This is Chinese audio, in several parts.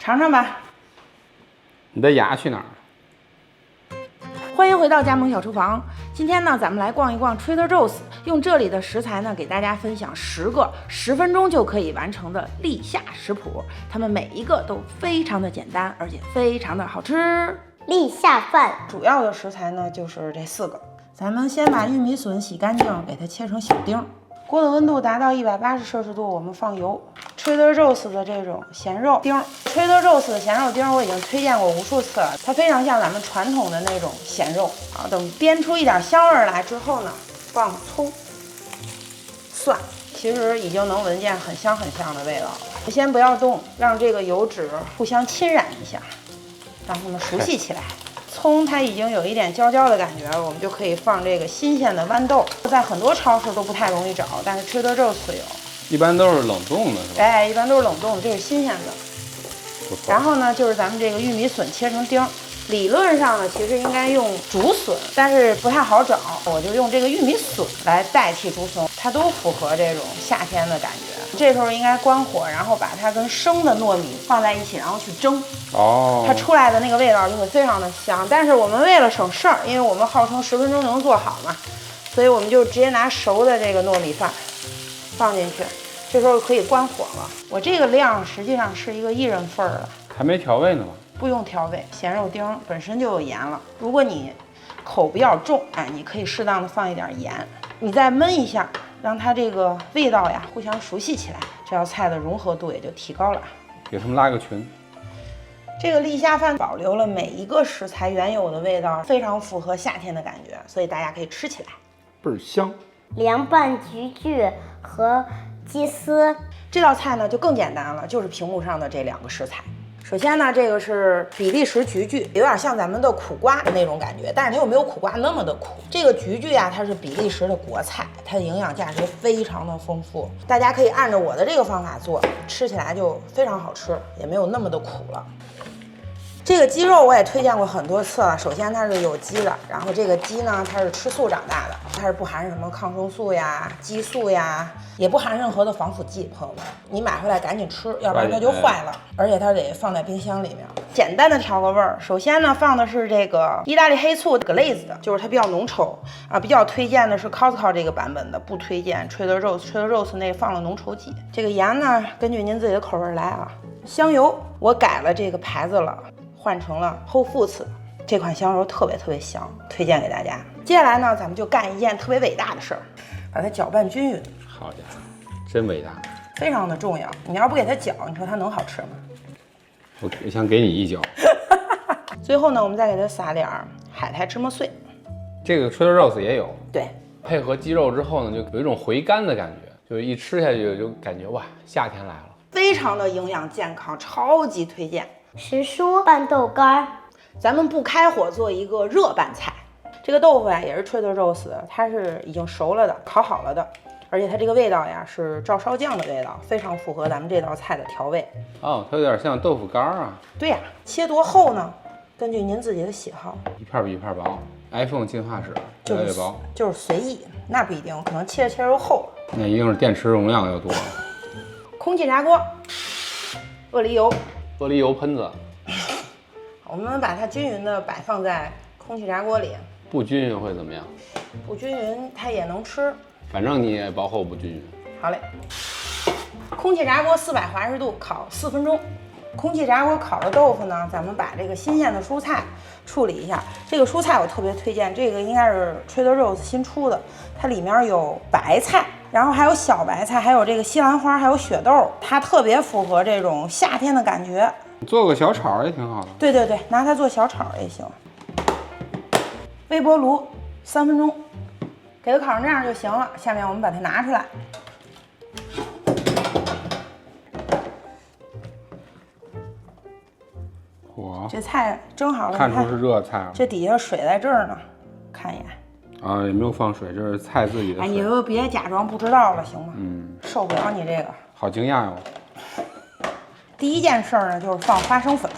尝尝吧。你的牙去哪儿？欢迎回到加盟小厨房。今天呢，咱们来逛一逛 Trader Joe's， 用这里的食材呢，给大家分享10个10分钟就可以完成的立夏食谱。它们每一个都非常的简单，而且非常的好吃。立夏饭主要的食材呢，就是这4个。咱们先把玉米笋洗干净，给它切成小丁。锅的温度达到180摄氏度，我们放油。Trader Joe's 的这种咸肉丁，Trader Joe's 的咸肉丁我已经推荐过无数次了，它非常像咱们传统的那种咸肉啊。等煸出一点香味来之后呢，放葱、蒜，其实已经能闻见很香很香的味道了。先不要动，让这个油脂互相侵染一下，让它们熟悉起来。葱它已经有一点焦焦的感觉了，我们就可以放这个新鲜的豌豆，在很多超市都不太容易找，但是 Trader Joe's 有。一般都是冷冻的，是吧？哎，一般都是冷冻的，这是新鲜的。然后呢，就是咱们这个玉米笋切成丁。理论上呢，其实应该用竹笋，但是不太好找，我就用这个玉米笋来代替竹笋，它都符合这种夏天的感觉。这时候应该关火，然后把它跟生的糯米放在一起，然后去蒸。哦，它出来的那个味道就会非常的香。但是我们为了省事儿，因为我们号称10分钟就能做好嘛，所以我们就直接拿熟的这个糯米饭放进去。这时候可以关火了。我这个量实际上是一个1人份的，还没调味呢吗？不用调味，咸肉丁本身就有盐了。如果你口比较重，哎，你可以适当的放一点盐。你再焖一下，让它这个味道呀互相熟悉起来，这道菜的融合度也就提高了。给他们拉个群。这个立夏饭保留了每一个食材原有的味道，非常符合夏天的感觉，所以大家可以吃起来，倍儿香。凉拌菊苣和鸡丝。这道菜呢就更简单了，就是屏幕上的这2个食材。首先呢，这个是比利时菊苣，有点像咱们的苦瓜的那种感觉，但是它又没有苦瓜那么的苦。这个菊苣呀，它是比利时的国菜，它的营养价值非常的丰富。大家可以按照我的这个方法做，吃起来就非常好吃，也没有那么的苦了。这个鸡肉我也推荐过很多次了。首先它是有机的，然后这个鸡呢，它是吃素长大的，它是不含什么抗生素呀、激素呀，也不含任何的防腐剂。朋友们，你买回来赶紧吃，要不然它就坏了。而且它得放在冰箱里面。简单的调个味儿，首先呢放的是这个意大利黑醋 glaze 的，就是它比较浓稠啊。比较推荐的是 Costco 这个版本的，不推荐 Trader Joe's 那放了浓稠剂。这个盐呢，根据您自己的口味来啊。香油我改了这个牌子了。换成了 Whole Foods 的这款香油特别香，推荐给大家。接下来呢，咱们就干一件特别伟大的事儿，把它搅拌均匀。好家伙，真伟大，非常的重要。你要不给它搅，你说它能好吃吗？我想给你一搅。最后呢，我们再给它撒点海苔芝麻碎。这个 Trader Joe's 也有，对，配合鸡肉之后呢，就有一种回甘的感觉，就是一吃下去就感觉哇，夏天来了。非常的营养健康，超级推荐。时蔬拌豆干，咱们不开火做一个热拌菜。这个豆腐呀也是 Trader Joe's 的，它是已经熟了的，烤好了的，而且它这个味道呀是照烧酱的味道，非常符合咱们这道菜的调味。哦，它有点像豆腐干啊。对呀，切多厚呢？根据您自己的喜好，一片比一片薄。iPhone 进化史越来越薄，就是随意，那不一定，可能切着又厚了。那一定是电池容量要多。空气炸锅，鳄梨油。鳄梨油喷子，我们把它均匀的摆放在空气炸锅里。不均匀会怎么样？不均匀它也能吃，反正你也薄厚不均匀。好嘞。空气炸锅400华氏度烤4分钟。空气炸锅烤的豆腐呢，咱们把这个新鲜的蔬菜处理一下。这个蔬菜我特别推荐，这个应该是 Trader Joe's 新出的，它里面有白菜。然后还有小白菜，还有这个西兰花，还有雪豆，它特别符合这种夏天的感觉。做个小炒也挺好的。对，拿它做小炒也行。微波炉3分钟，给它烤成这样就行了。下面我们把它拿出来。嚯，这菜蒸好了，看出是热菜了。这底下水在这儿呢，看一眼。啊，也没有放水，这是菜自己的水。哎，你就别假装不知道了，行吗？嗯，受不了你这个。好惊讶哟！第一件事呢，就是放花生粉，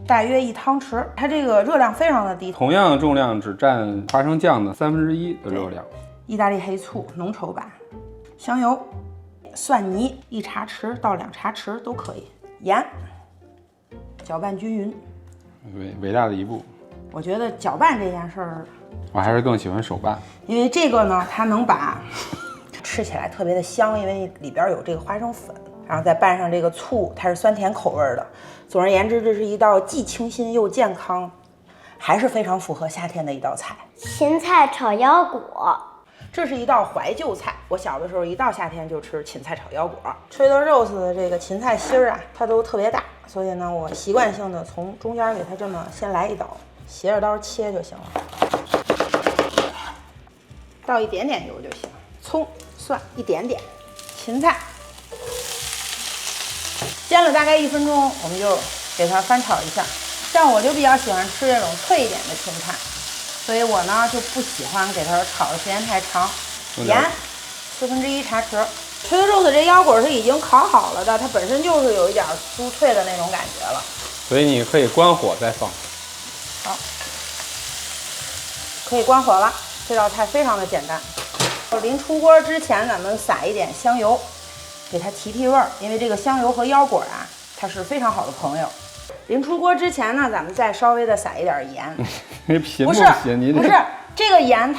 大约1汤匙，它这个热量非常的低，同样的重量只占花生酱的1/3的热量。意大利黑醋浓稠版，香油、蒜泥1茶匙到2茶匙都可以，盐、搅拌均匀。伟大的一步。我觉得搅拌这件事儿，我还是更喜欢手拌，因为这个呢，它能把吃起来特别的香，因为里边有这个花生粉，然后再拌上这个醋，它是酸甜口味的。总而言之，这是一道既清新又健康，还是非常符合夏天的一道菜。芹菜炒腰果，这是一道怀旧菜，我小的时候一到夏天就吃芹菜炒腰果。Trader Joe's 的这个芹菜心儿啊，它都特别大，所以呢，我习惯性的从中间给它这么先来一刀，斜着刀切就行了。倒一点点油就行，葱、蒜一点点，芹菜煎了大概1分钟，我们就给它翻炒一下。像我就比较喜欢吃这种脆一点的芹菜，所以我呢就不喜欢给它炒的时间太长。盐1/4茶匙。Trader Joe's 这腰果是已经烤好了的，它本身就是有一点酥脆的那种感觉了，所以你可以关火再放。好，可以关火了。这道菜非常的简单。临出锅之前，咱们撒一点香油，给它提味儿，因为这个香油和腰果啊，它是非常好的朋友。临出锅之前呢，咱们再稍微的撒一点盐。那频不不是行，你不是这个盐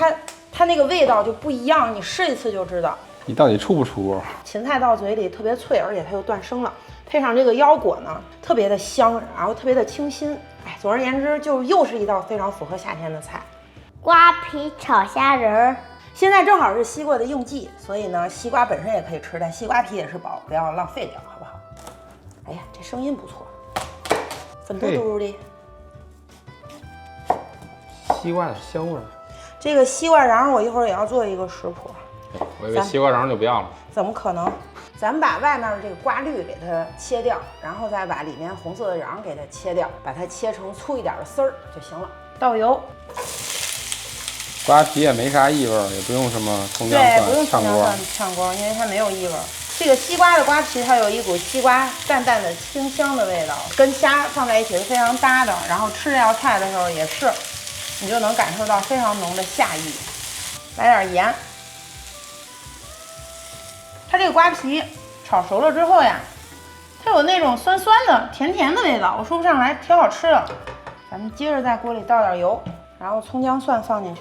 它那个味道就不一样，你试一次就知道。你到底出不出锅？芹菜到嘴里特别脆，而且它又断生了，配上这个腰果呢，特别的香，然后特别的清新。哎，总而言之，就又是一道非常符合夏天的菜。瓜皮炒虾仁儿，现在正好是西瓜的应季，所以呢，西瓜本身也可以吃，但西瓜皮也是宝，不要浪费掉，好不好？哎呀，这声音不错，粉嘟嘟的。西瓜的香味儿。这个西瓜瓤，我一会儿也要做一个食谱。我以为西瓜瓤就不要了。怎么可能？咱们把外面的这个瓜绿给它切掉，然后再把里面红色的瓤给它切掉，把它切成粗一点的丝儿就行了。倒油。瓜皮也没啥异味，也不用什么葱姜对，不用蒜炝锅。炝锅，因为它没有异味。这个西瓜的瓜皮，它有一股西瓜淡淡的清香的味道，跟虾放在一起是非常搭的。然后吃这道菜的时候也是，你就能感受到非常浓的夏意。来点盐。它这个瓜皮炒熟了之后呀，它有那种酸酸的、甜甜的味道，我说不上来，挺好吃的。咱们接着在锅里倒点油，然后葱姜蒜放进去。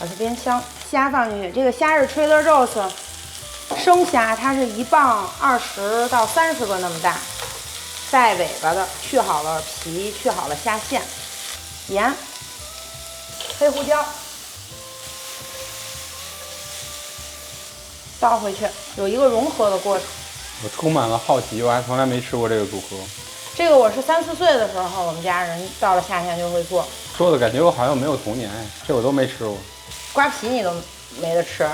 把它煸香，虾放进去。这个虾是 Trader Joe's 生虾，它是1磅20到30个那么大，带尾巴的，去好了皮，去好了虾线，盐，黑胡椒，倒回去，有一个融合的过程。我充满了好奇，我还从来没吃过这个组合。这个我是3、4岁的时候，我们家人到了夏天就会做。说的感觉我好像没有童年，这我都没吃过。瓜皮你都没得吃，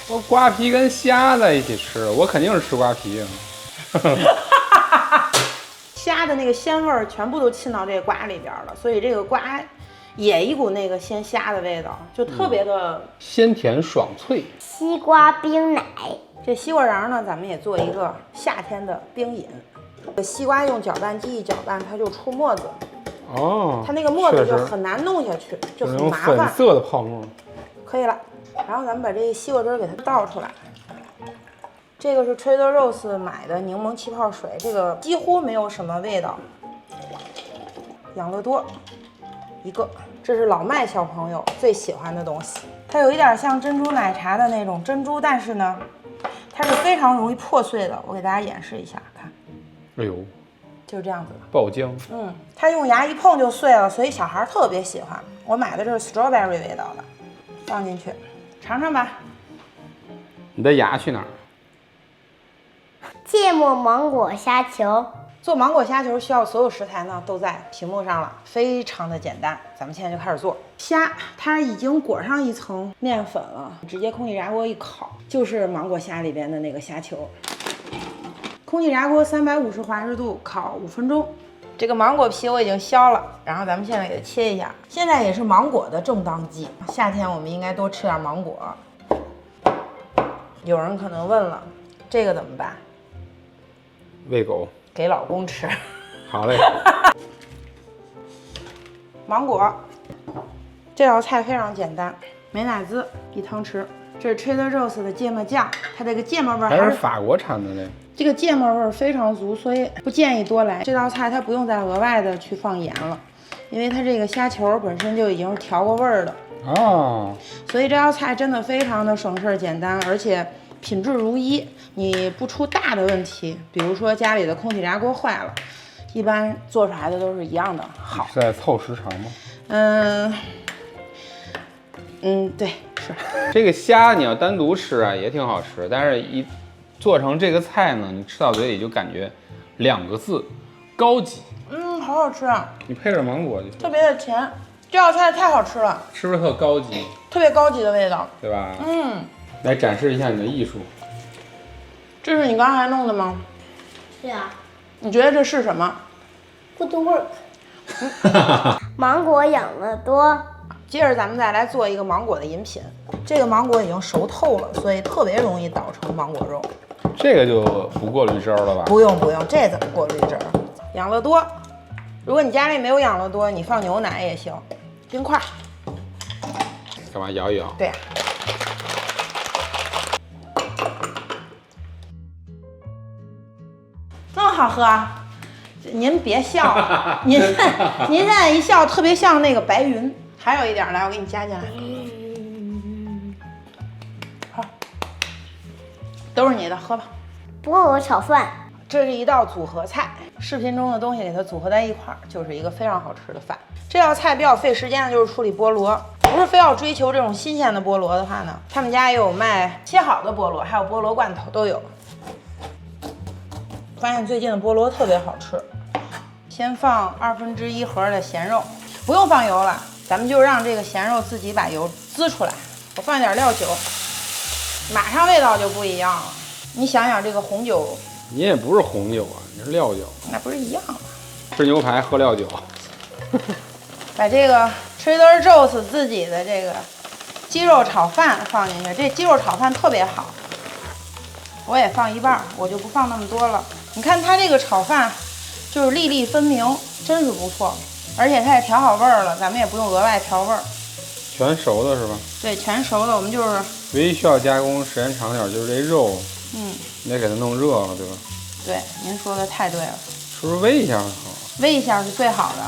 我瓜皮跟虾在一起吃，我肯定是吃瓜皮。虾的那个鲜味儿全部都沁到这个瓜里边了，所以这个瓜也一股那个鲜虾的味道，就特别的鲜甜爽脆。西瓜冰奶，这西瓜瓤呢，咱们也做一个夏天的冰饮。西瓜用搅拌机一搅拌，它就出沫子，哦，它那个沫子就确实很难弄下去，就那种很麻烦。粉色的泡沫。可以了，然后咱们把这西瓜汁儿给它倒出来。这个是 Trader Joe's 买的柠檬气泡水，这个几乎没有什么味道。养乐多一个，这是老麦小朋友最喜欢的东西。它有一点像珍珠奶茶的那种珍珠，但是呢，它是非常容易破碎的。我给大家演示一下，看，哎呦，就是这样子的。爆浆。它用牙一碰就碎了，所以小孩特别喜欢。我买的这是 strawberry 味道的，放进去，尝尝吧。你的牙去哪儿？芥末芒果虾球，做芒果虾球需要所有食材呢都在屏幕上了，非常的简单。咱们现在就开始做。虾它已经裹上一层面粉了，直接空气炸锅一烤，就是芒果虾里边的那个虾球。空气炸锅350华氏度烤5分钟。这个芒果皮我已经削了，然后咱们现在给它切一下。现在也是芒果的正当季，夏天我们应该多吃点芒果。有人可能问了，这个怎么办？喂狗。给老公吃。好嘞。芒果，这道菜非常简单，美乃滋1汤匙。这是 Trader Joe's 的芥末酱，它这个芥末味还还是是法国产的嘞。这个芥末味儿非常足，所以不建议多来。这道菜它不用再额外的去放盐了，因为它这个虾球本身就已经是调过味儿的哦，所以这道菜真的非常的省事儿简单，而且品质如一，你不出大的问题，比如说家里的空气炸锅坏了，一般做出来的都是一样的好。是在凑时长吗？对，是。这个虾你要单独吃啊，也挺好吃，但是一做成这个菜呢，你吃到嘴里就感觉2个字：高级。好好吃啊！你配着芒果就特别的甜，这道菜太好吃了，是不是特高级？特别高级的味道，对吧？来展示一下你的艺术。这是你刚才弄的吗？是啊。你觉得这是什么 Good work。芒果养乐多。接着咱们再来做一个芒果的饮品，这个芒果已经熟透了，所以特别容易捣成芒果肉。这个就不过滤汁儿了吧？不用，这怎么过滤汁儿？养乐多，如果你家里没有养乐多，你放牛奶也行。冰块，干嘛摇一摇？对呀、这么好喝啊！您别笑，您现在一笑特别像那个白云。还有一点，来，我给你加进来。好，都是你的，喝吧。菠萝炒饭。这是一道组合菜，视频中的东西给它组合在一块儿，就是一个非常好吃的饭。这道菜比较费时间的就是处理菠萝，不是非要追求这种新鲜的菠萝的话呢，他们家也有卖切好的菠萝，还有菠萝罐头都有。发现最近的菠萝特别好吃。先放1/2盒的咸肉，不用放油了，咱们就让这个咸肉自己把油滋出来。我放一点料酒，马上味道就不一样了。你想想这个红酒。你也不是红酒啊，你是料酒，那不是一样吗？吃牛排喝料酒。把这个 Trader Joe's 自己的这个鸡肉炒饭放进去，这鸡肉炒饭特别好。我也放一半，我就不放那么多了。你看它这个炒饭就是粒粒分明，真是不错。而且它也调好味儿了，咱们也不用额外调味儿。全熟的是吧？对，全熟的，我们就是唯一需要加工时间长点，就是这肉。你得给它弄热了，对吧？对，您说的太对了。是不是煨一下好？煨一下是最好的，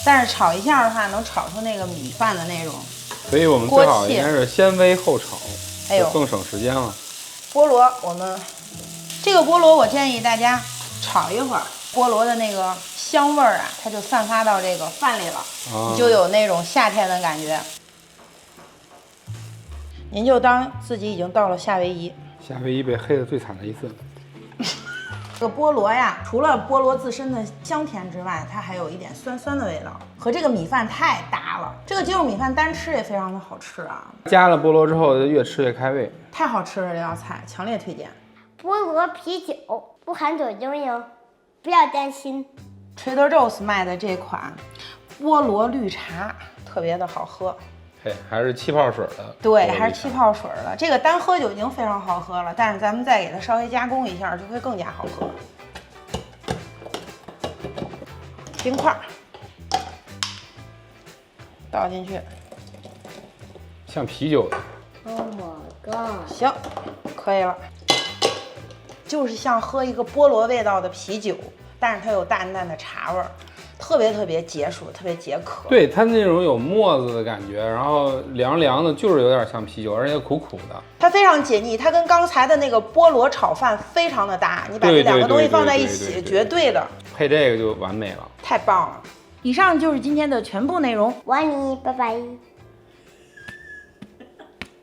但是炒一下的话，能炒出那个米饭的那种。所以我们最好应该是先煨后炒，哎呦，更省时间了。菠萝，我们这个菠萝我建议大家炒一会儿，菠萝的那个香味儿啊，它就散发到这个饭里了，你就有那种夏天的感觉。您就当自己已经到了夏威夷。夏威夷被黑的最惨的一次。这个菠萝呀，除了菠萝自身的香甜之外，它还有一点酸酸的味道，和这个米饭太搭了。这个鸡肉米饭单吃也非常的好吃啊，加了菠萝之后，就越吃越开胃，太好吃了！这道菜强烈推荐。菠萝啤酒不含酒精哟，不要担心。Trader Joe's 卖的这款菠萝绿茶特别的好喝。嘿，还是气泡水的。对，还是气泡水的。这个单喝就已经非常好喝了，但是咱们再给它稍微加工一下，就会更加好喝。冰块倒进去，像啤酒的。Oh my god！ 行，可以了。就是像喝一个菠萝味道的啤酒，但是它有淡淡的茶味儿。特别解暑，特别解渴。对，它那种有沫子的感觉，然后凉凉的，就是有点像啤酒，而且苦苦的。它非常解腻，它跟刚才的那个菠萝炒饭非常的搭。你把这两个东西放在一起，绝对的。配这个就完美了，太棒了！以上就是今天的全部内容。我爱你，拜拜。